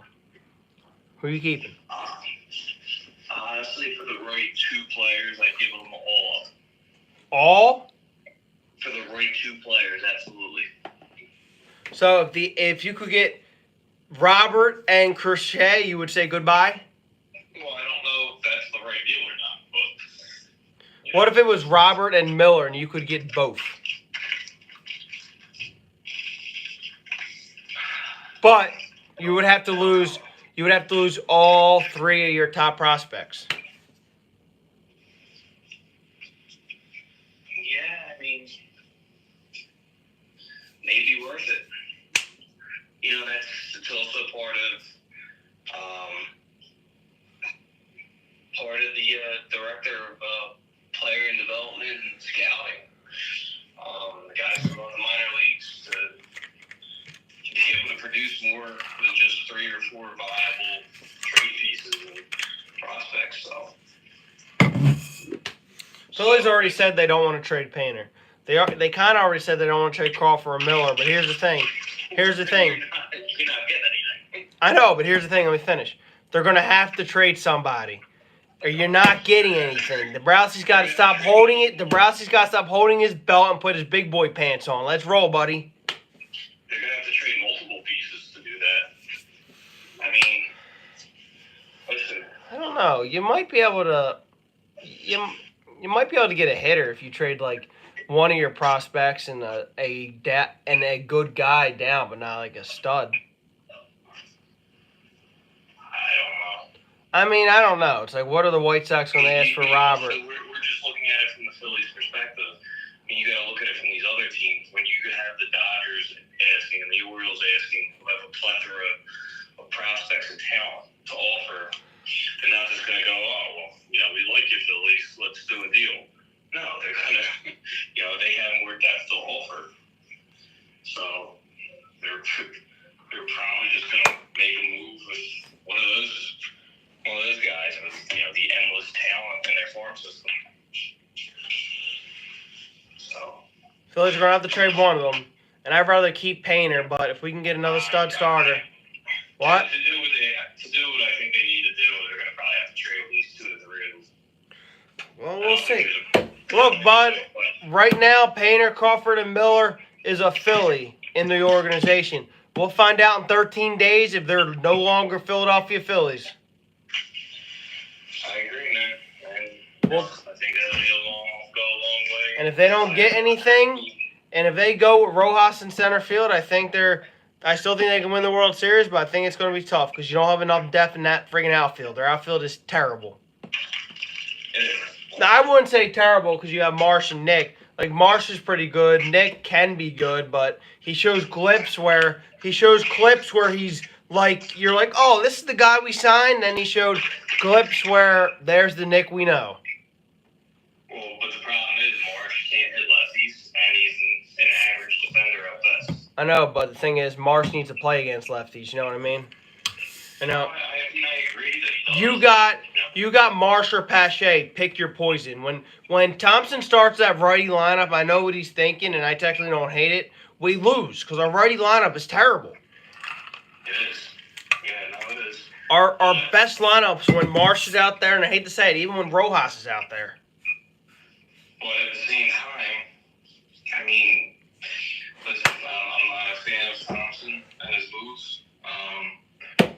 who are you keeping? Honestly, for the right 2 players, I'd give them all up. All? For the right 2 players, absolutely. So if you could get Robert and Crochet, you would say goodbye? Well, I don't know if that's the right deal or not, but... What if it was Robert and Miller and you could get both? But you would have to lose all 3 of your top prospects. Yeah, I mean, maybe worth it. It's also part of the director of player and development and scouting. The guys who run the minor leagues to be able to produce more than just 3 or 4 viable trade pieces and prospects. Phillies already said they don't want to trade Painter. They kind of already said they don't want to trade Crawford or Miller. But here's the thing. You're not getting anything. I know, but here's the thing. Let me finish. They're going to have to trade somebody, or you're not getting anything. Dabrowski's got to stop holding it. Dabrowski's got to stop holding his belt and put his big boy pants on. Let's roll, buddy. They're going to have to trade multiple pieces to do that. I mean, listen. I don't know. You might be able to. You might be able to get a hitter if you trade one of your prospects and a good guy down, but not like a stud. I mean, I don't know. It's like, what are the White Sox going to ask for Robert? So we're just looking at it from the Phillies' perspective. I mean, you got to look at it from these other teams. When you have the Dodgers asking and the Orioles asking, who have a plethora of prospects and talent to offer, they're not just going to go, oh, well, we like you, Phillies, let's do a deal. No, they're going to, they have more depth to offer. So they're probably just going to make a move with one of those guys with, the endless talent in their farm system. So Phillies are going to have to trade one of them, and I'd rather keep Painter, but if we can get another stud starter. What? To do what I think they need to do, they're going to probably have to trade at least 2 to 3 of them. Well, we'll see. Look, bud, right now, Painter, Crawford, and Miller is a Philly in the organization. We'll find out in 13 days if they're no longer Philadelphia Phillies. I agree, man. And Well, I think that'll go a long way. And if they don't get anything, and if they go with Rojas in center field, I still think they can win the World Series, but I think it's going to be tough because you don't have enough depth in that friggin' outfield. Their outfield is terrible. Now, I wouldn't say terrible because you have Marsh and Nick. Marsh is pretty good. Nick can be good, but he shows clips where he's you're like, oh, this is the guy we signed. Then he showed clips where there's the Nick we know. Well, but the problem is Marsh can't hit lefties, and he's an average defender at best. I know, but the thing is, Marsh needs to play against lefties. You know what I mean? I know. I agree that you got Marsh or Pache. Pick your poison. When Thompson starts that righty lineup, I know what he's thinking, and I technically don't hate it. We lose because our righty lineup is terrible. It is. Yeah, no, it is. Our best lineups when Marsh is out there, and I hate to say it, even when Rojas is out there. But at the same time, I mean, listen, I'm not a fan of Thompson and his moves, but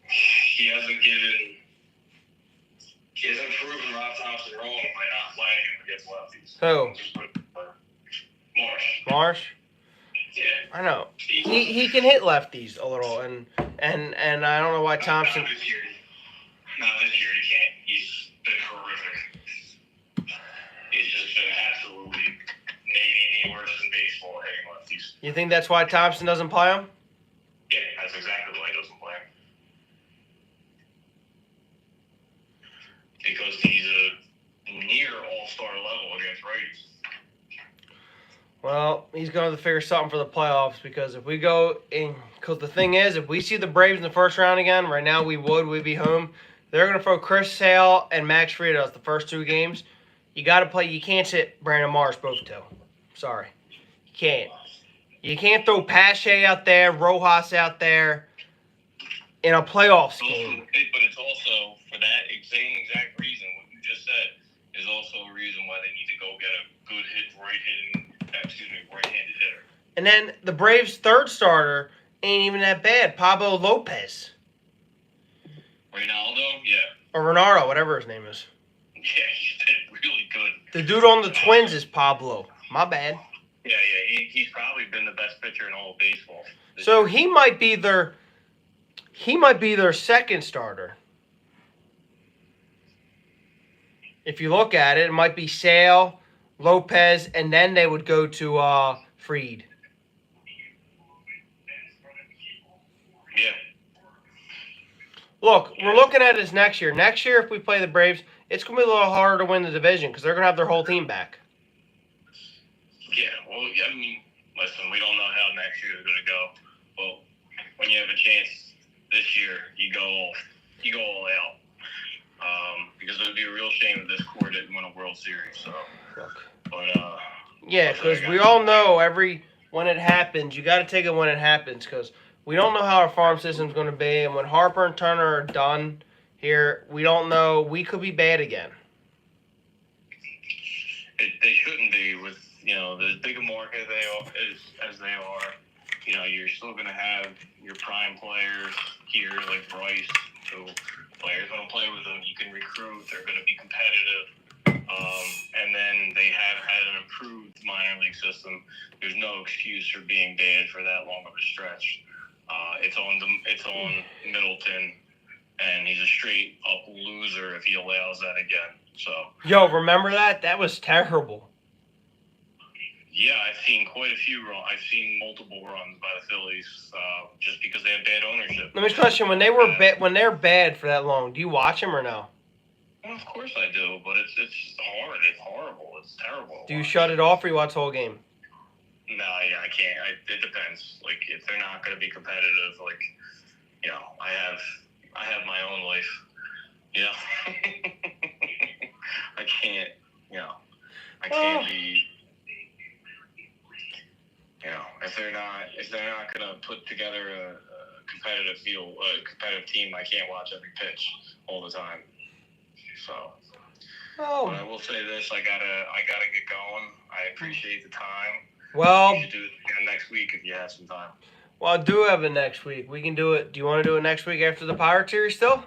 he hasn't proven Rob Thompson wrong by not playing him against lefties. Who? Marsh. Yeah. I know. He can hit lefties a little, and I don't know why Thompson. Not this year. Not this year. He can't. He's been horrific. He's just been absolutely maybe the worst in baseball hitting lefties. You think that's why Thompson doesn't play him? Yeah, that's exactly why he doesn't play him. Because he's a near all-star level against righties. Well, he's going to have to figure something for the playoffs because if we go in, because the thing is, if we see the Braves in the first round again, right now we'd be home. They're going to throw Chris Sale and Max Fried the first 2 games. You got to play. You can't sit Brandon Marsh both 2. Sorry, you can't. You can't throw Pache out there, Rojas out there in a playoffs game. But it's also for that same exact reason what you just said is also a reason why they need to go get a good right-handed hitter. And then the Braves' third starter ain't even that bad. Pablo Lopez. Ronaldo, yeah. Or Renaro, whatever his name is. Yeah, he's been really good. The dude on the Twins is Pablo. My bad. Yeah, he's probably been the best pitcher in all of baseball. So he might be their second starter. If you look at it, it might be Sale, Lopez, and then they would go to Fried. Yeah. Look, we're looking at this next year. Next year, if we play the Braves, it's going to be a little harder to win the division because they're going to have their whole team back. Yeah, well, I mean, listen, we don't know how next year is going to go. Well, when you have a chance this year, you go all out. Because it would be a real shame if this core didn't win a World Series. So, yeah, because we all know when it happens, you got to take it when it happens because we don't know how our farm system's going to be, and when Harper and Turner are done here, we don't know. We could be bad again. They shouldn't be with as big a market as they are. You're still going to have your prime players here, like Bryce, who players want to play with them. You can recruit. They're going to be competitive. And then they have had an improved minor league system. There's no excuse for being bad for that long of a stretch. It's on Middleton, and he's a straight up loser if he allows that again. So. Yo, remember that? That was terrible. Yeah, I've seen quite a few runs. I've seen multiple runs by the Phillies just because they have bad ownership. Let me ask you a question. When they're bad for that long, do you watch them or no? Well, of course I do, but it's hard. It's horrible. It's terrible. Do you shut it off or you watch the whole game? No, yeah, I can't. It depends. Like, if they're not going to be competitive, like, I have my own life. I can't. I can't be. If they're not going to put together a competitive team, I can't watch every pitch all the time. So, but I will say this: I gotta get going. I appreciate the time. Well, you should do it again next week if you have some time. Well, I do have it next week. We can do it. Do you want to do it next week after the Pirates series still?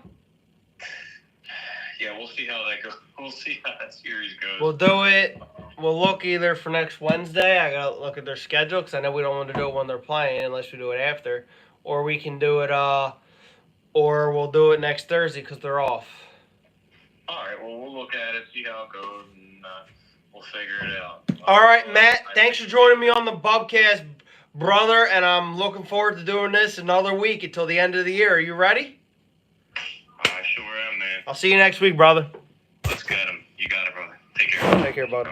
Yeah, we'll see how that goes. We'll see how that series goes. We'll do it. We'll look either for next Wednesday. I gotta look at their schedule because I know we don't want to do it when they're playing unless we do it after, or we can do it. Or we'll do it next Thursday because they're off. All right. Well, we'll look at it, see how it goes, and we'll figure it out. All right, Matt. Thanks for joining me on the Bubcast, brother, and I'm looking forward to doing this another week until the end of the year. Are you ready? I sure am, man. I'll see you next week, brother. Let's get him. You got it, brother. Take care. Take care, bud.